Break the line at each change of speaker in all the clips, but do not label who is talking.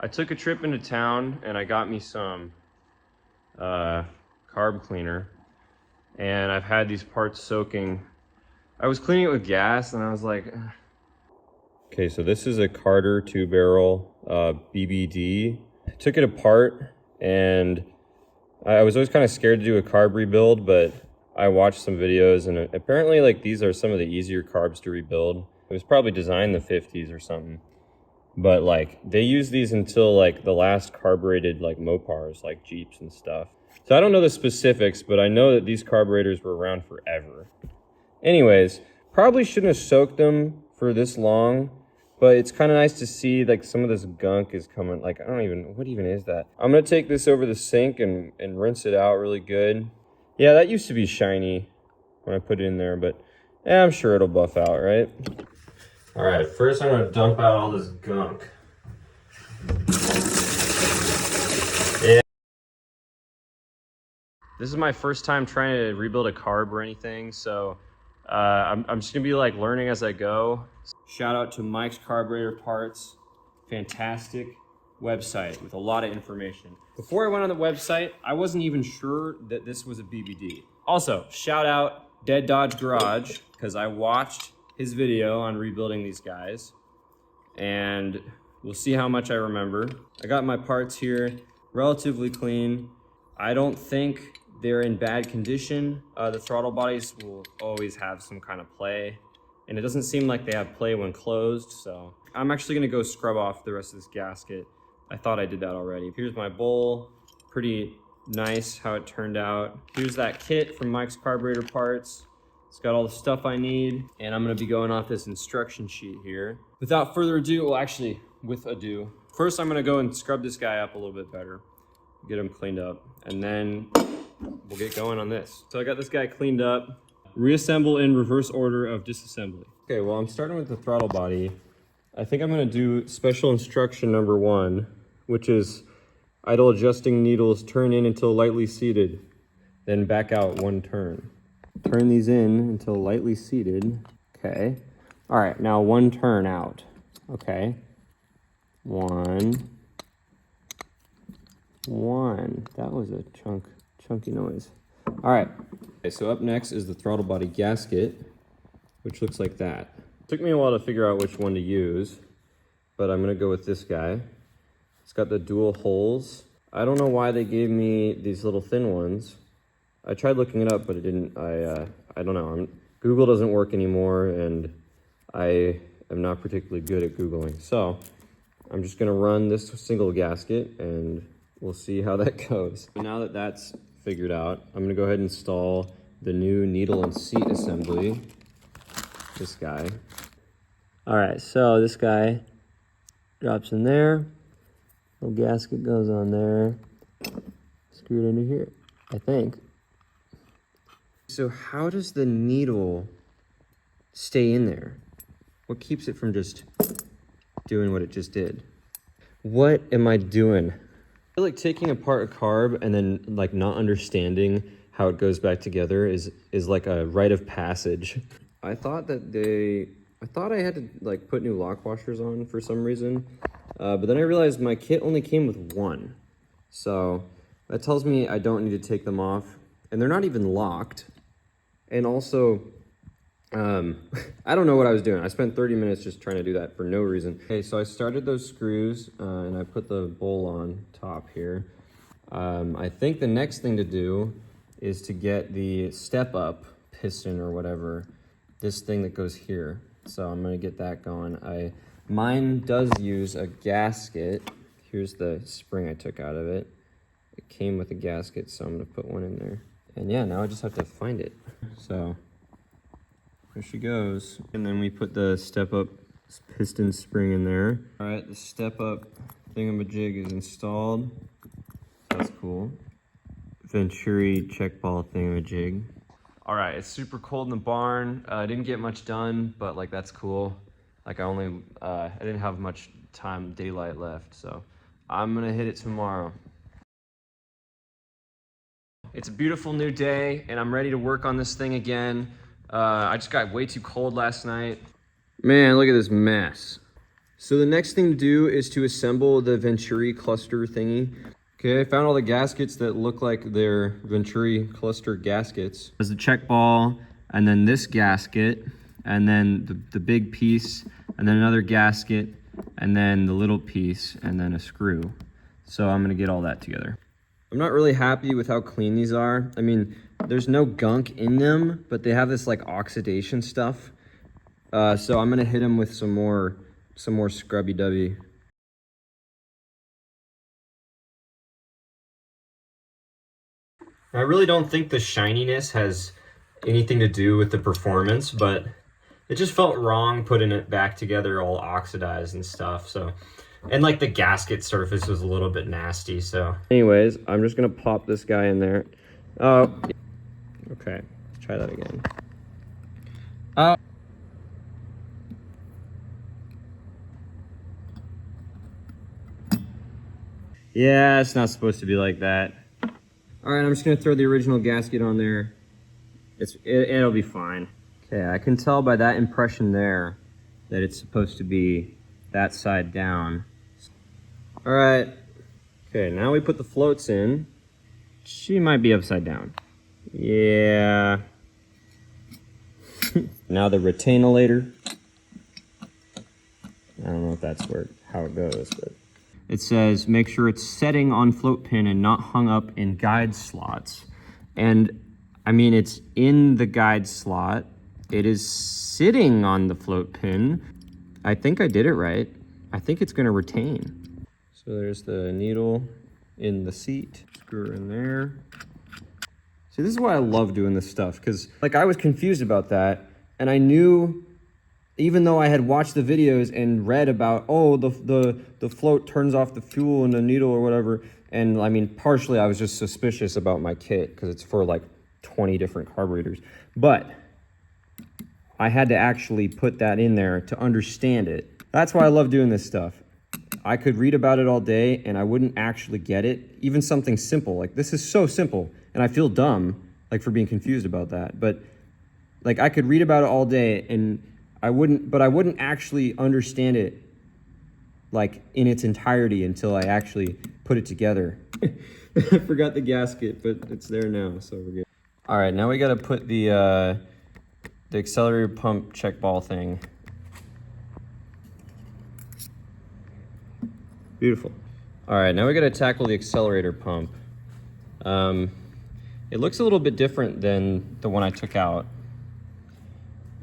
I took a trip into town and I got me some carb cleaner, and I've had these parts soaking. I was cleaning it with gas and I was like, ugh. Okay, so this is a Carter 2-barrel BBD. I took it apart and I was always kind of scared to do a carb rebuild, but I watched some videos and apparently like these are some of the easier carbs to rebuild. It was probably designed in the 50s or something. But like they use these until like the last carbureted like Mopars, like Jeeps and stuff. So I don't know the specifics, but I know that these carburetors were around forever. Anyways, probably shouldn't have soaked them for this long, but it's kind of nice to see like some of this gunk is coming. Like, what even is that? I'm gonna take this over the sink and rinse it out really good. Yeah, that used to be shiny when I put it in there, but yeah, I'm sure it'll buff out, right? All right, first I'm gonna dump out all this gunk. Yeah. This is my first time trying to rebuild a carb or anything, so I'm just gonna be like learning as I go. Shout out to Mike's Carburetor Parts. Fantastic website with a lot of information. Before I went on the website, I wasn't even sure that this was a BBD. Also, shout out Dead Dodge Garage, because I watched his video on rebuilding these guys, and we'll see how much I remember. I got my parts here, relatively clean. I don't think they're in bad condition. The throttle bodies will always have some kind of play, and it doesn't seem like they have play when closed, so I'm actually gonna go scrub off the rest of this gasket. I thought I did that already. Here's my bowl, pretty nice how it turned out. Here's that kit from Mike's Carburetor Parts. It's got all the stuff I need, and I'm gonna be going off this instruction sheet here. Without further ado, well actually, with ado, first I'm gonna go and scrub this guy up a little bit better, get him cleaned up, and then we'll get going on this. So I got this guy cleaned up, reassemble in reverse order of disassembly. Okay, well I'm starting with the throttle body. I think I'm gonna do special instruction number 1, which is idle adjusting needles turn in until lightly seated, then back out 1 turn. Turn these in until lightly seated. Okay. All right, now 1 turn out. Okay. 1. That was a chunky noise. All right. Okay, so up next is the throttle body gasket, which looks like that. Took me a while to figure out which one to use, but I'm gonna go with this guy. It's got the dual holes. I don't know why they gave me these little thin ones. I tried looking it up, but it didn't. I don't know. Google doesn't work anymore, and I am not particularly good at Googling. So I'm just gonna run this single gasket, and we'll see how that goes. Now that that's figured out, I'm gonna go ahead and install the new needle and seat assembly. This guy. All right, so this guy drops in there. Little gasket goes on there. Screwed into here, I think. So how does the needle stay in there? What keeps it from just doing what it just did? What am I doing? I feel like taking apart a carb and then like not understanding how it goes back together is like a rite of passage. I thought I had to like put new lock washers on for some reason, but then I realized my kit only came with 1. So that tells me I don't need to take them off, and they're not even locked. And also, I don't know what I was doing. I spent 30 minutes just trying to do that for no reason. Okay, so I started those screws and I put the bowl on top here. I think the next thing to do is to get the step up piston or whatever, this thing that goes here. So I'm gonna get that going. Mine does use a gasket. Here's the spring I took out of it. It came with a gasket, so I'm gonna put one in there. And yeah, now I just have to find it. So there she goes. And then we put the step up piston spring in there. All right, the step up thingamajig is installed. That's cool. Venturi check ball thingamajig. All right, it's super cold in the barn. I didn't get much done, but like that's cool. Like I didn't have much daylight left, so I'm gonna hit it tomorrow. It's a beautiful new day, and I'm ready to work on this thing again. I just got way too cold last night. Man, look at this mess. So the next thing to do is to assemble the Venturi cluster thingy. Okay, I found all the gaskets that look like they're Venturi cluster gaskets. There's the check ball, and then this gasket, and then the big piece, and then another gasket, and then the little piece, and then a screw. So I'm gonna get all that together. I'm not really happy with how clean these are. I mean, there's no gunk in them, but they have this like oxidation stuff. So I'm gonna hit them with some more scrubby dubby. I really don't think the shininess has anything to do with the performance, but it just felt wrong putting it back together all oxidized and stuff. So, and like the gasket surface was a little bit nasty. So anyways, I'm just gonna pop this guy in there. Oh, okay, let's try that again. Yeah, it's not supposed to be like that. All right, I'm just gonna throw the original gasket on there. It'll be fine. Okay, I can tell by that impression there that it's supposed to be that side down. All right. Okay, now we put the floats in. She might be upside down. Yeah. Now the retainolator. I don't know if that's how it goes, but it says make sure it's setting on float pin and not hung up in guide slots. And I mean, it's in the guide slot. It is sitting on the float pin. I think I did it right. I think it's gonna retain. So there's the needle in the seat. Screw her in there. See, this is why I love doing this stuff, because like I was confused about that, and I knew, even though I had watched the videos and read about, oh, the float turns off the fuel in the needle or whatever, and I mean, partially I was just suspicious about my kit because it's for like 20 different carburetors, but I had to actually put that in there to understand it. That's why I love doing this stuff. I could read about it all day and I wouldn't actually get it. Even something simple, like this is so simple, and I feel dumb like for being confused about that, but like I could read about it all day and I wouldn't actually understand it like in its entirety until I actually put it together. I forgot the gasket, but it's there now, so we're good. All right, now we gotta put the accelerator pump check ball thing. Beautiful. All right, now we gotta tackle the accelerator pump. It looks a little bit different than the one I took out,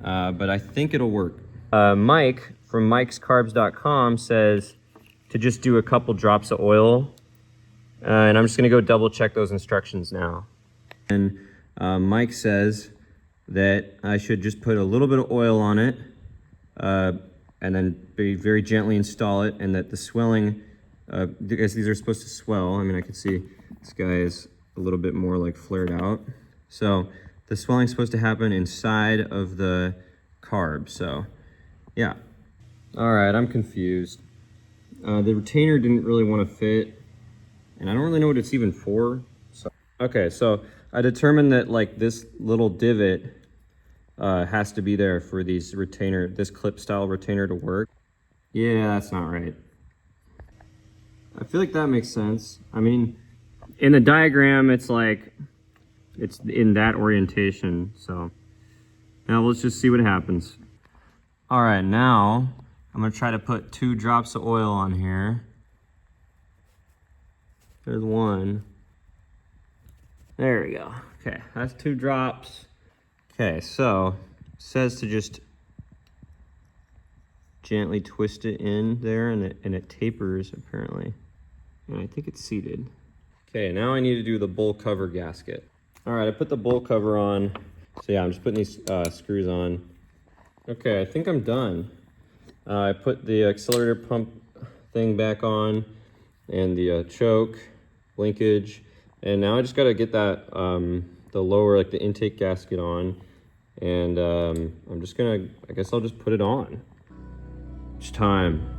but I think it'll work. Mike from mikescarbs.com says to just do a couple drops of oil, and I'm just gonna go double check those instructions now. And Mike says that I should just put a little bit of oil on it, and then very gently install it, and that the swelling, because these are supposed to swell. I mean, I can see this guy is a little bit more like flared out. So the swelling's supposed to happen inside of the carb, so yeah. All right, I'm confused. The retainer didn't really want to fit, and I don't really know what it's even for. So, okay, so I determined that like this little divot has to be there for this clip style retainer to work. Yeah, that's not right. I feel like that makes sense. I mean, in the diagram, it's like, it's in that orientation. So now let's just see what happens. All right, now I'm gonna try to put 2 drops of oil on here. There's one. There we go. Okay, that's 2 drops. Okay, so it says to just gently twist it in there, and it tapers apparently. And I think it's seated. Okay, now I need to do the bowl cover gasket. All right, I put the bowl cover on. So yeah, I'm just putting these screws on. Okay, I think I'm done. I put the accelerator pump thing back on, and the choke, linkage, and now I just gotta get that, the lower, like the intake gasket on, and I'm just gonna, I guess I'll just put it on. It's time.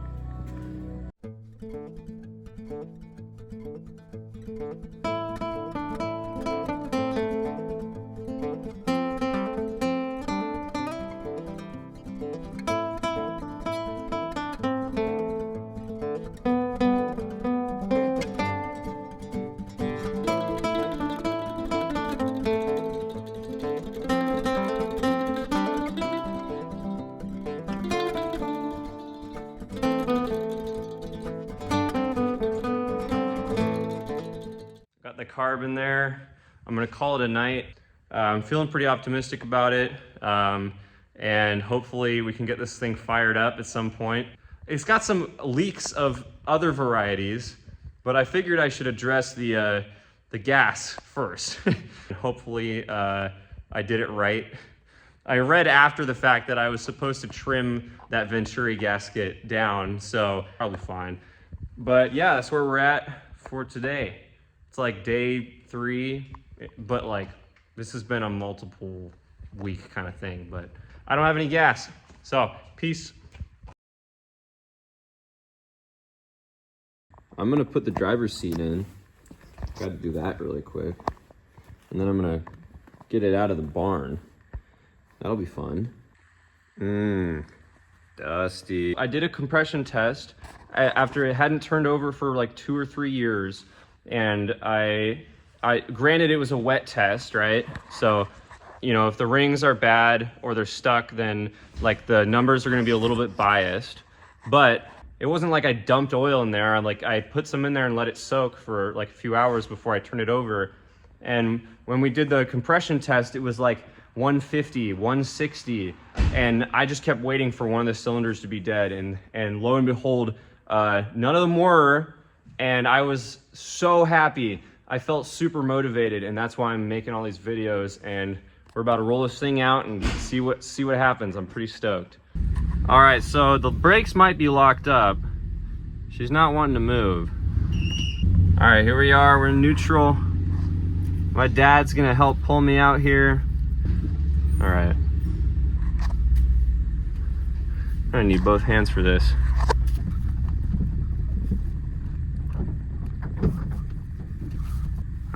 carb in there. I'm gonna call it a night. I'm feeling pretty optimistic about it. And hopefully we can get this thing fired up at some point. It's got some leaks of other varieties, but I figured I should address the gas first. Hopefully I did it right. I read after the fact that I was supposed to trim that Venturi gasket down, so probably fine. But yeah, that's where we're at for today. It's like day 3, but like this has been a multiple week kind of thing, but I don't have any gas. So, peace. I'm gonna put the driver's seat in. Gotta do that really quick. And then I'm gonna get it out of the barn. That'll be fun. Dusty. I did a compression test after it hadn't turned over for like 2 or 3 years. And I granted it was a wet test, right? So, you know, if the rings are bad or they're stuck, then like the numbers are gonna be a little bit biased. But it wasn't like I dumped oil in there. Like I put some in there and let it soak for like a few hours before I turned it over. And when we did the compression test, it was like 150, 160. And I just kept waiting for one of the cylinders to be dead. And lo and behold, none of them were. And I was so happy. I felt super motivated, and that's why I'm making all these videos. And we're about to roll this thing out and see what happens. I'm pretty stoked. All right, so the brakes might be locked up. She's not wanting to move. All right, here we are, we're in neutral. My dad's gonna help pull me out here. All right. I'm gonna need both hands for this.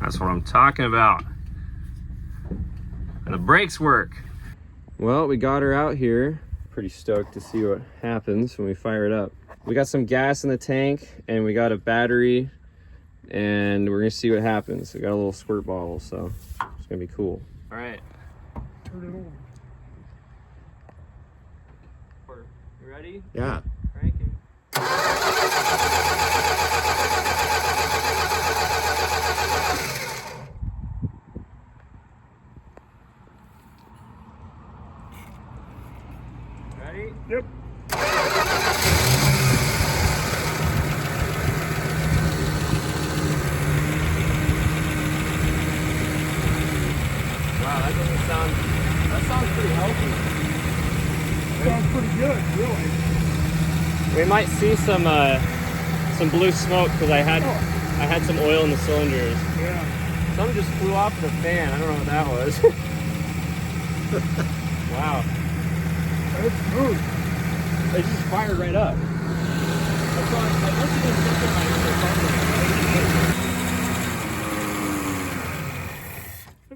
That's what I'm talking about. And the brakes work. Well, we got her out here. Pretty stoked to see what happens when we fire it up. We got some gas in the tank and we got a battery, and we're gonna see what happens. We got a little squirt bottle, so it's gonna be cool. All right.
Turn it on.
You ready?
Yeah.
Cranking. Ready?
Yep.
Wow, that sounds pretty healthy.
Sounds pretty good, really.
We might see some blue smoke because I had some oil in the cylinders.
Yeah.
Something just flew off the fan. I don't know what that was. Wow.
It's smooth.
It just fired right up. That's why I must have been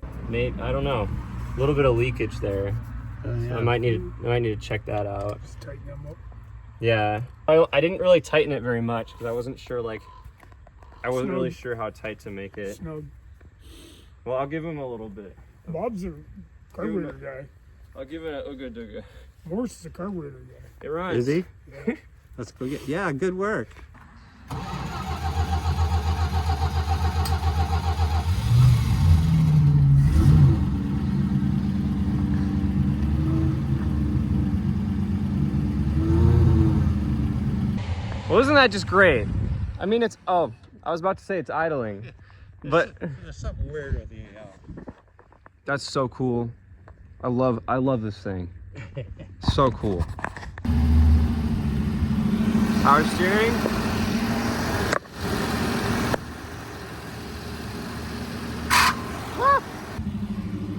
something like Nate, I don't know. A little bit of leakage there.
Yeah.
So I might need to check that out.
Just tighten them up.
Yeah. I didn't really tighten it very much because I wasn't sure really sure how tight to make it.
Snug.
Well, I'll give him a little bit.
Bob's a carburetor guy.
I'll give it a ooga dooga.
Morris is a carburetor guy.
It runs.
Is he?
Yeah.
Let's go get. Yeah, good work.
Well, isn't that just great? I mean, I was about to say it's idling, but
There's something weird with you.
that's so cool. I love this thing. So cool. Power steering.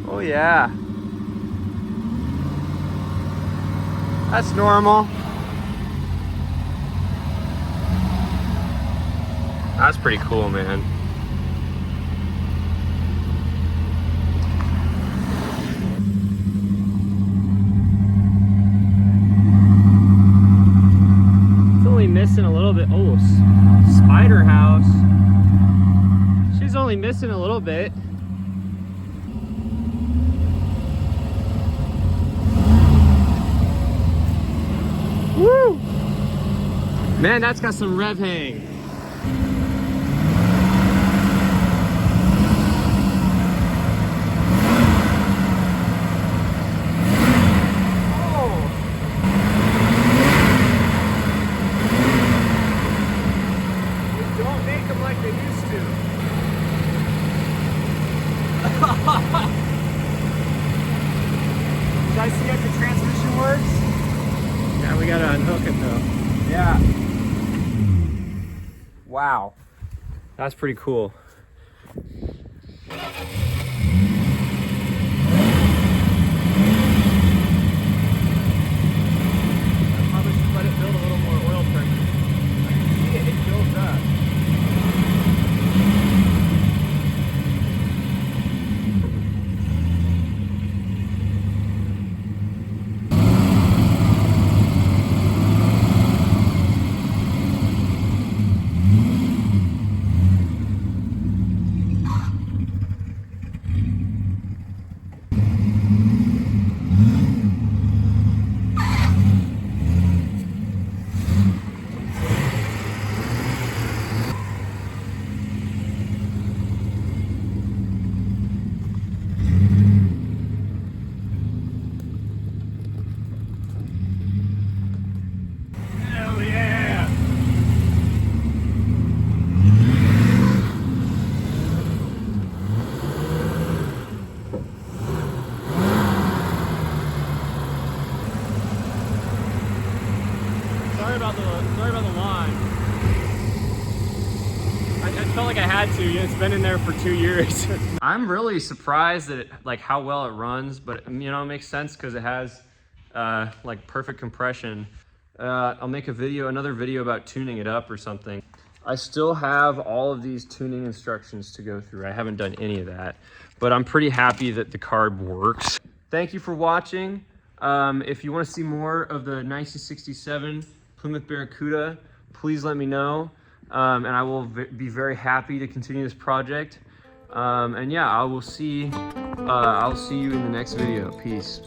Oh yeah. That's normal. That's pretty cool, man. It's only missing a little bit. Oh, spider house. She's only missing a little bit. Woo! Man, that's got some rev hang. Wow. That's pretty cool. Probably should let it build a little more oil pressure. See it builds up. Hell yeah! Sorry about the line. I felt like I had to. It's been in there for 2 years. I'm really surprised at like how well it runs, but you know, it makes sense because it has like perfect compression. I'll make another video about tuning it up or something. I still have all of these tuning instructions to go through. I haven't done any of that, but I'm pretty happy that the carb works. Thank you for watching. If you want to see more of the 1967 Plymouth Barracuda, please let me know. And I will be very happy to continue this project. And yeah, I'll see you in the next video. Peace.